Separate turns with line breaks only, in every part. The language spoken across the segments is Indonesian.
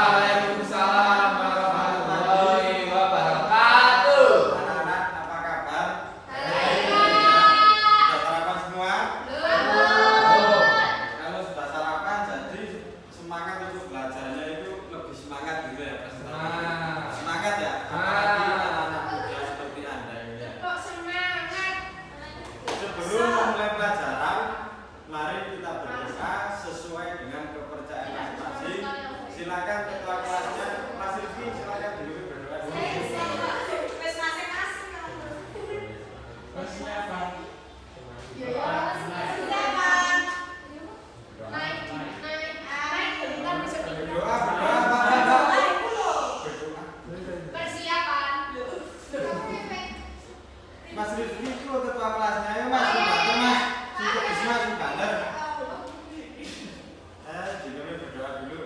Waalaikumsalam warahmatullahi wabarakatuh.
Anak-anak apa kabar?
Baik.
Sudah sarapan semua?
Belum.
Kalau sudah sarapan jadi semangat untuk belajarnya itu lebih semangat gitu ya Pak. Semangat ya? Apalagi anak-anak muda seperti Anda ini ya.
Kok semangat?
Sebelum memulai pelajaran, mari kita berdoa sesuai dengan kepercayaan masing-masing. Silakan ketua kelasnya Mas Rifki, silakan dulu berdoa dulu.
Wes masing-masing kamu.
Persiapan.
Ya ya, persiapan. Naik. Bentar bisa
Berdoa apa? Berdoa.
persiapan.
Mas Rifki itu ketua kelasnya ya Mas, bantu Mas. Cukup Bisma sing banter. Juga berdoa dulu.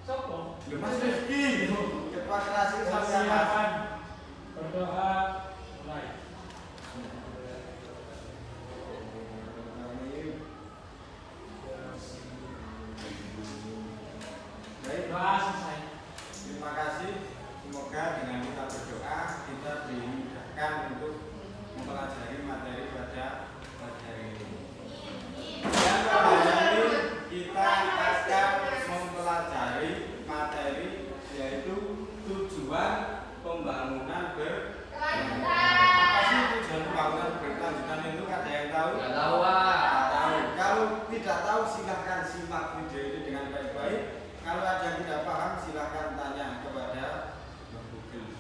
Sopo.
Loh, Mas Rifki, ketua kelas itu siapa?
Persiapan. Berdoa mulai.
Baik,
Doa selesai.
terima kasih. Semoga dengan kita berdoa kita dimudahkan untuk mempelajari materi pada hari ini. Dan pada hari ini kita akan mempelajari materi yaitu tujuan pembangunan berkelanjutan. Apa sih tujuan pembangunan berkelanjutan itu? Ada yang tahu?
Nggak tahu, Pak.
Nggak tahu. Kalau tidak tahu silahkan simak video ini dengan baik-baik. Kalau ada yang tidak paham silahkan tanya kepada Google.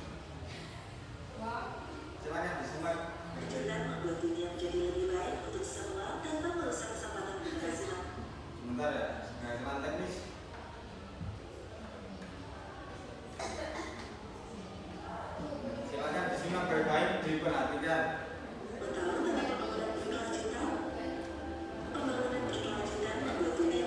Silahkan disimak.
Perjalanan membuat dunia menjadi lebih baik untuk semua tanpa merusak kesempatan generasi.
Sebentar ya, jalan teknis. Silahkan disimak baik-baik, diperhatikan.
Tahu bagaimana pembangunan berkelanjutan? Pembangunan berkelanjutan membuat dunia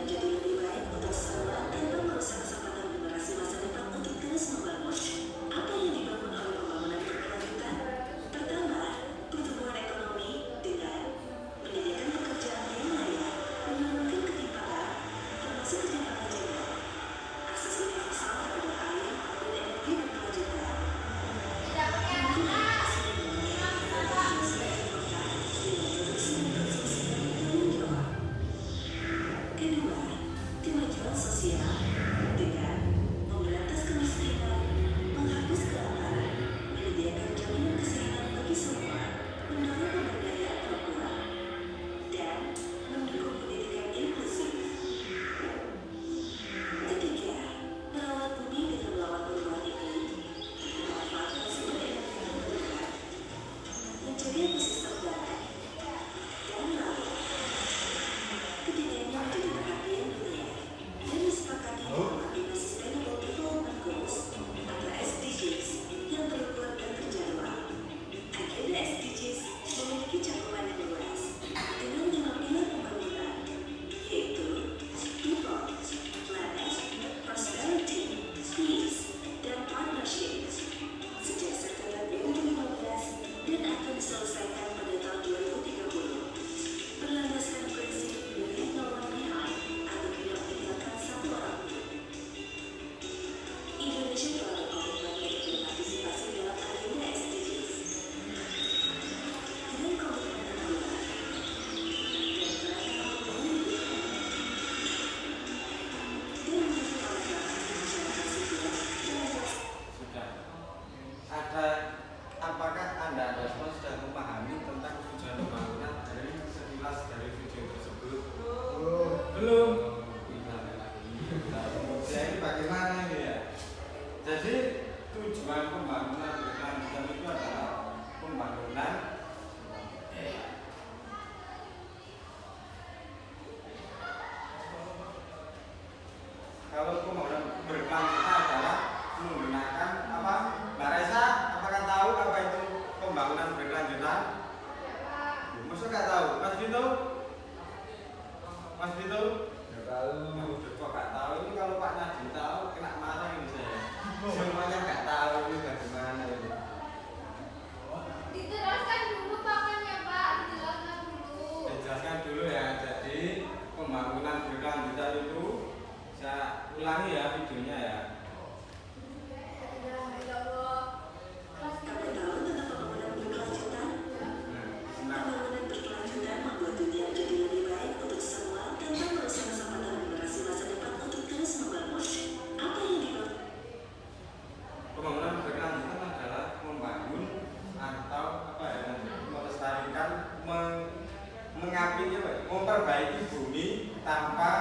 memperbaiki bumi tanpa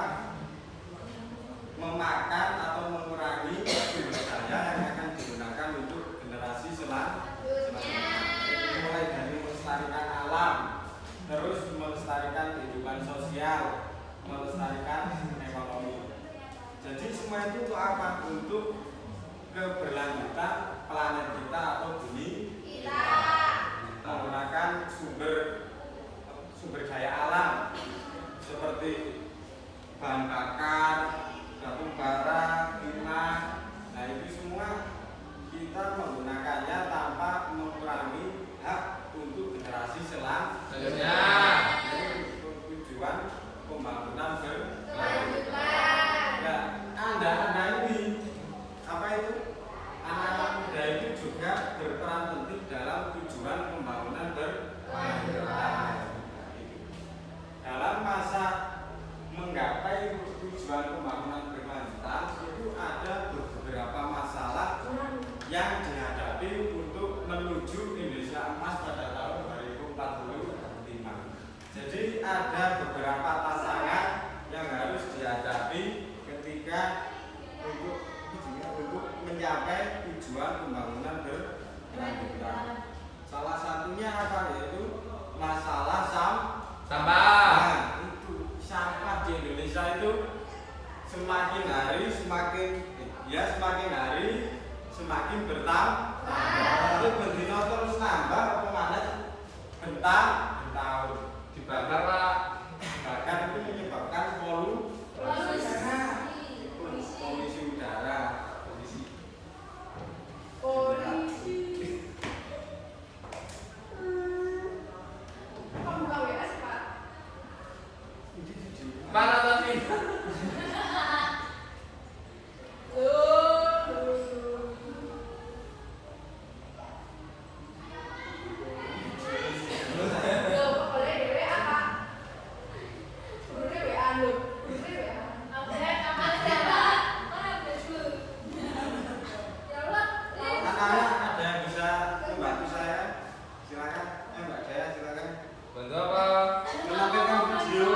memakan atau mengurangi sumber daya yang akan digunakan untuk generasi selanjutnya. Mulai dari melestarikan alam, terus melestarikan kehidupan sosial, melestarikan ekonomi. Jadi semua itu untuk apa? Untuk keberlanjutan planet kita atau bumi kita. Menggunakan sumber daya alam seperti bahan bakar, batu bara, timah. Nah itu semua kita menggunakannya tanpa mengurangi hak untuk generasi selanjutnya. Jadi tujuan pembangunan berkelanjutan. Nah, Anda ini apa itu? Anak-anak muda itu juga berperan penting dalam tujuan pembangunan berkelanjutan. Dalam masa menggapai tujuan pembangunan berkelanjutan itu ada beberapa masalah yang dihadapi untuk menuju Indonesia Emas pada tahun 2045. Jadi ada beberapa tantangan yang harus dihadapi ketika untuk mencapai tujuan pembangunan berkelanjutan. Salah satunya apa? Yaitu masalah sampah. Nah, itu sampah di Indonesia itu semakin hari semakin bertambah. Itu bendino terus nambah apa mana? Tahun dibakar Pak. Dibakar itu menyebabkan polusi udara.
Kamu gak WA sih Pak?
Mana tadi?
Anak-anak ada yang bisa membantu saya? Silakan. Mbak Jaya silakan.
Bantu apa?
Menampilkan video.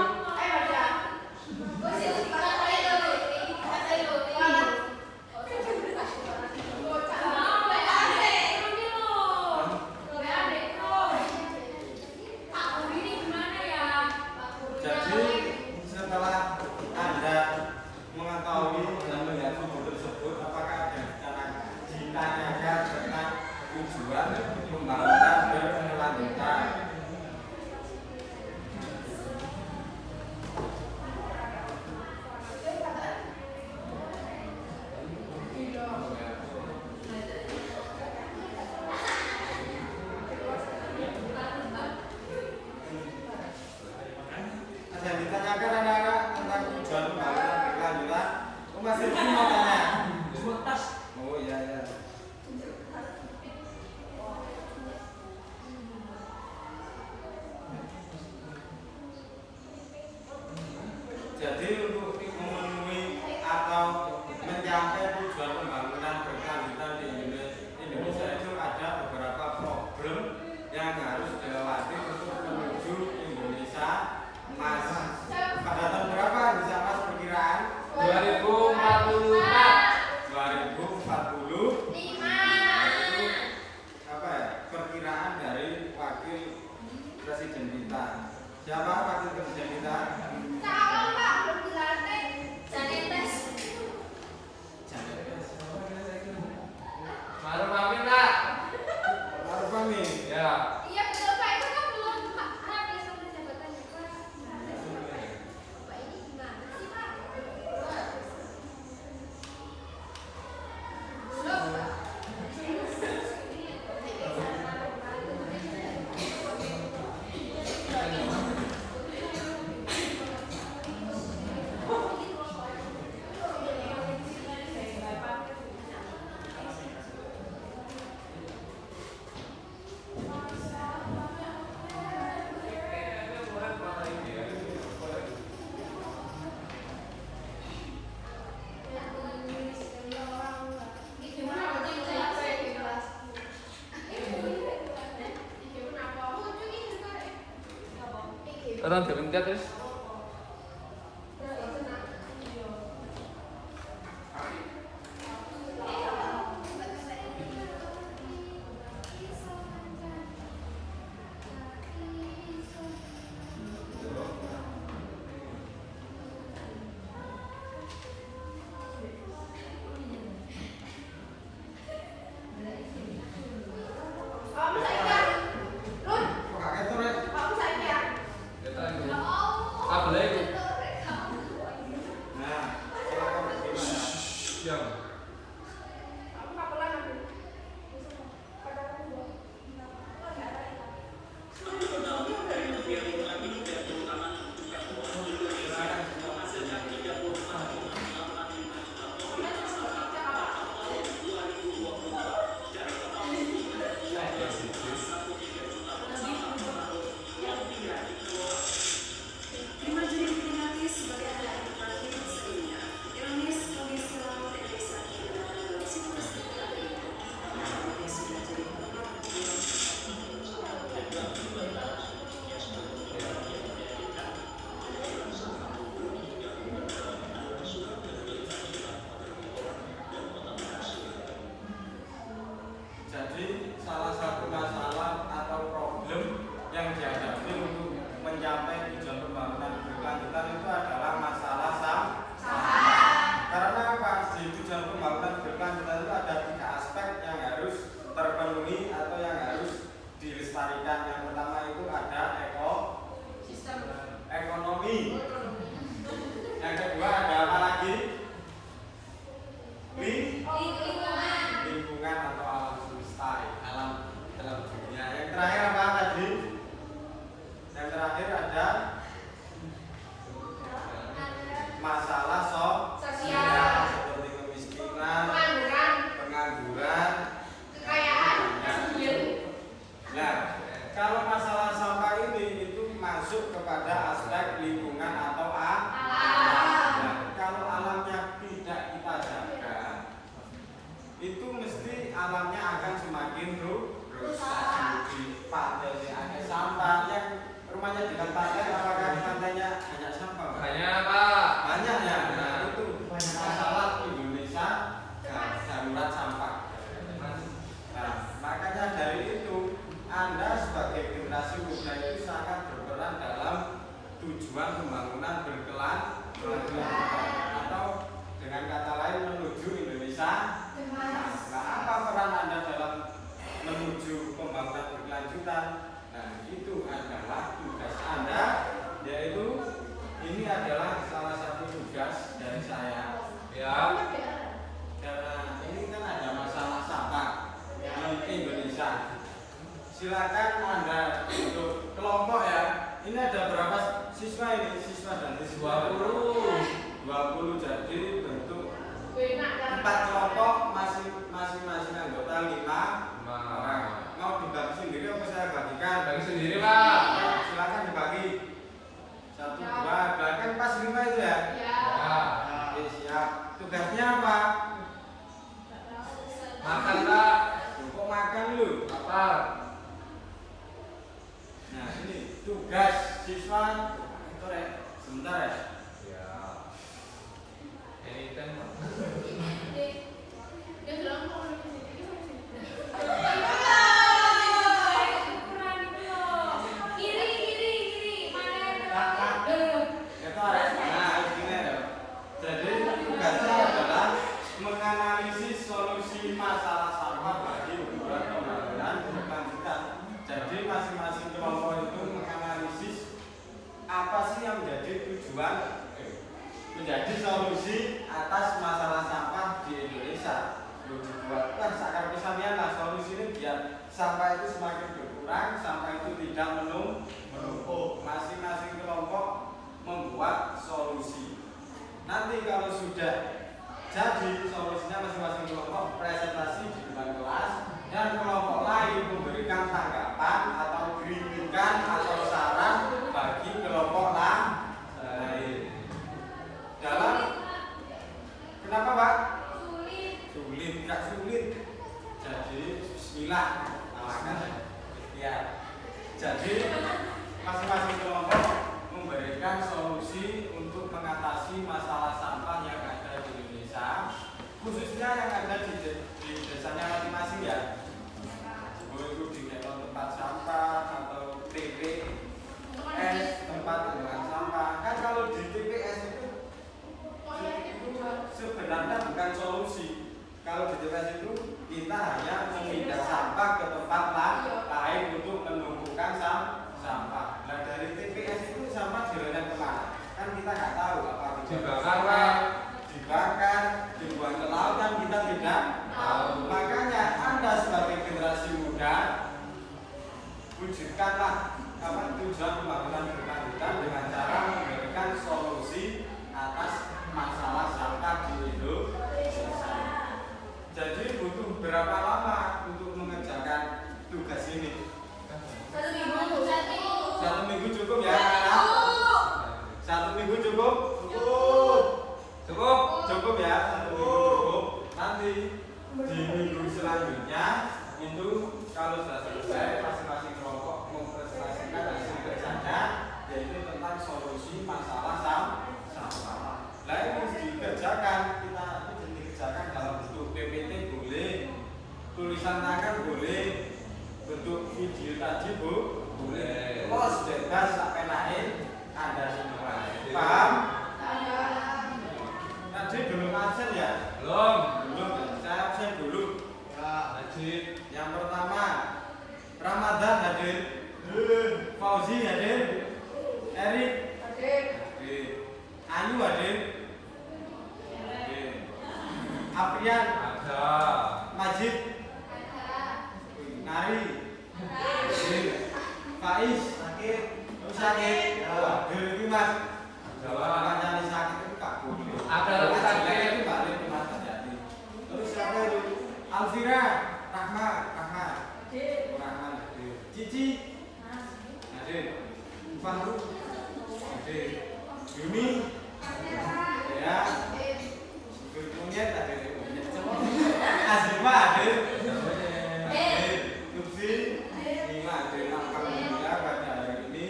Jadi setelah Anda mengetahui dan melihat video tersebut, apakah ada yang ditanyakan tentang tujuan pembangunan berkelanjutan? Ada yang ditanyakan anak-anak tentang tujuan pembangunan berkelanjutan? Oh masih belum mau tanya? Oh iya ya. Jadi untuk memenuhi atau mencapai tujuan pembangunan berkelanjutan di Indonesia itu ada beberapa problem yang harus dilewati untuk menuju Indonesia Emas. Pada tahun berapa Indonesia Emas perkiraan? 2040. Itu apa ya? Perkiraan dari wakil presiden kita. Siapa wakil presiden kita?
Maruf Amin Pak.
Maruf Amin.
Ya.
Iya betul Pak, itu kan belum habis masa jabatannya Pak. Bapak ini gimana sih Pak? Belum Pak.
Orang berhenti terus.
ekonomi. Yang kedua ada apa lagi? Lingkungan atau alam semesta, alam dalam dunia. Yang terakhir apa tadi? Yang terakhir ada masalah sosial seperti kemiskinan, pengangguran,
Kekayaan.
Nah, kalau masalah sampah ini itu masuk kepada aspek lingkungan atau alam. Nah, kalau alamnya tidak kita jaga, itu mesti alamnya akan semakin rusak. Di pantai ada sampah, yang rumahnya dekat pantai, apakah di pantainya banyak sampah?
Banyak Pak.
Banyak ya. Nah, itu masalah Indonesia darurat sampah. Nah, makanya dari itu Anda sebagai generasi muda itu sangat berperan dalam tujuan pembangunan berkelanjutan atau dengan kata lain menuju Indonesia. Nah, apa peran Anda dalam menuju pembangunan berkelanjutan? Nah, itu adalah tugas Anda, yaitu ini adalah salah satu tugas dari saya.
Ya.
Karena ini kan ada masalah sampah di Indonesia. Silakan Anda untuk kelompok ya. Ini ada berapa siswa ini? Siswa dan siswa 20 jadi bentuk 4 kelompok masing-masing anggota 5 orang. Mau dibagi sendiri apa saya bagikan?
Bagi sendiri Pak.
Silakan dibagi 1, 2, kan pas 5 itu ya?
Ya.
Oke, siap. Tugasnya apa?
Makan Pak.
Kok makan lu?
Apa?
Nah, ini tugas siswa. Sebentar ya.
Ya. Ini kan
Jadi tugasnya adalah menganalisis solusi masalah sampah bagi tujuan pembangunan berkelanjutan. Jadi masing-masing kelompok itu menganalisis apa sih yang menjadi tujuan menjadi solusi atas masalah sampah di Indonesia. Dibuatkan seakan kesamian lah solusi ini biar sampah itu semakin berkurang, sampah itu tidak menumpuk. Masing-masing kelompok membuat solusi. Nanti kalau sudah jadi solusinya masing-masing kelompok presentasi di depan kelas dan kelompok lain memberikan tanggapan atau kritikan atau saran bagi kelompok lain. Dalam kenapa Pak? Sulit, nggak sulit. Jadi Bismillah, alakan ya. Jadi masing-masing kelompok memberikan solusi untuk mengatasi masalah sampah yang ada di Indonesia, khususnya yang ada di desanya masing-masing ya. Itu di tempat sampah atau TPS, tempat pembuangan sampah. Kan kalau di TPS itu sebenarnya bukan solusi. Kalau di TPS itu kita hanya memindah sampah ke tempat lain untuk menumpukan sampah. Nah dari TPS itu sampah direndam kemana? Kan kita nggak tahu apa dibakar, dibuang ke laut kan kita tidak tahu. Makanya Anda sebagai generasi muda wujudkanlah tujuan pembangunan berkelanjutan dengan cara memberikan solusi atas masalah sampah di Indonesia. Jadi butuh berapa lama untuk mengerjakan tugas ini? 1 minggu cukup ya anak? 1 minggu cukup? Cukup ya, 1 minggu cukup. Nanti di minggu selanjutnya itu kalau sudah selesai masing-masing kelompok mempresentasikan hasil kerjanya, yaitu tentang solusi masalah sampah. Nah itu dikerjakan, kita dikerjakan dalam bentuk PPT boleh, tulisan tangan boleh, bentuk video tadi boleh, terus bebas sampai naik Anda semua. Paham? Tadi belum absen ya? Belum. Saya absen dulu. Ya, hadir. Yang pertama, Ramadan hadir. Fauzi hadir. Erik hadir. Ayu hadir. Aprian
Ada.
Majid
Ada.
Nari Faiz sakit iki Mas
Jawa.
kancane sakit itu gak boleh
Ada lagi sakit.
itu balik ke Mas Hati. Terus siapa itu Alvira Rahma hadir Cici hadir Fahru hadir Yuni ya Monyet hadir Azima hadir Lutfi Nima hadir alhamdulillah pada hari ini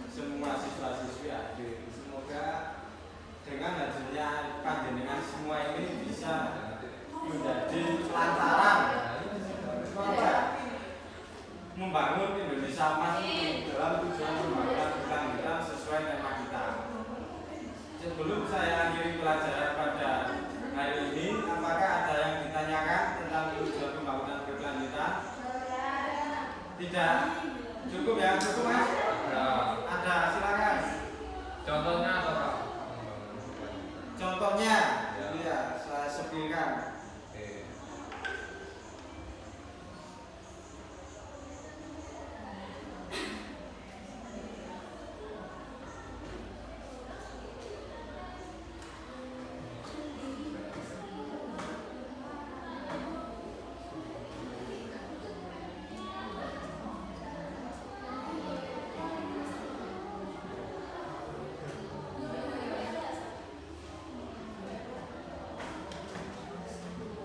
semua siswa-siswi hadir. Semoga dengan hadirnya panjenengan semua ini bisa menjadi lantaran membangun Indonesia emas dalam tujuan pembangunan berkelanjutan sesuai tema kita. Sebelum saya akhiri pelajaran pada hari ini, apakah ada yang ditanyakan tentang tujuan pembangunan berkelanjutan? Tidak. Cukup ya, cukup Mas? Ada, silakan.
Contohnya apa Pak?
Contohnya, iya, saya sepilkan.
Oke.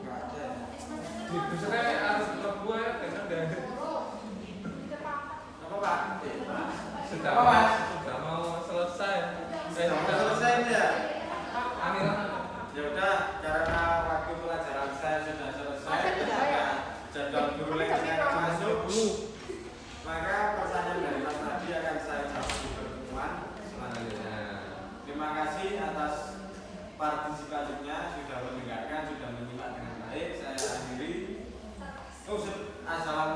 Nggak ada.
Sebenarnya harus lebu ya karena udah
Apa Pak?
sudah
Apa, Mas?
sudah mau selesai.
Sudah selesai ini ya?
Anilah.
Ya udah, karena waktu pelajaran saya sudah selesai, ada jadwal guru les yang akan masuk, maka pertanyaan dari Mas Nadi akan saya jawab di pertemuan selanjutnya. Terima kasih atas partisipasinya, sudah mendengarkan, sudah menyimak dengan baik. Saya akhiri. Assalamualaikum.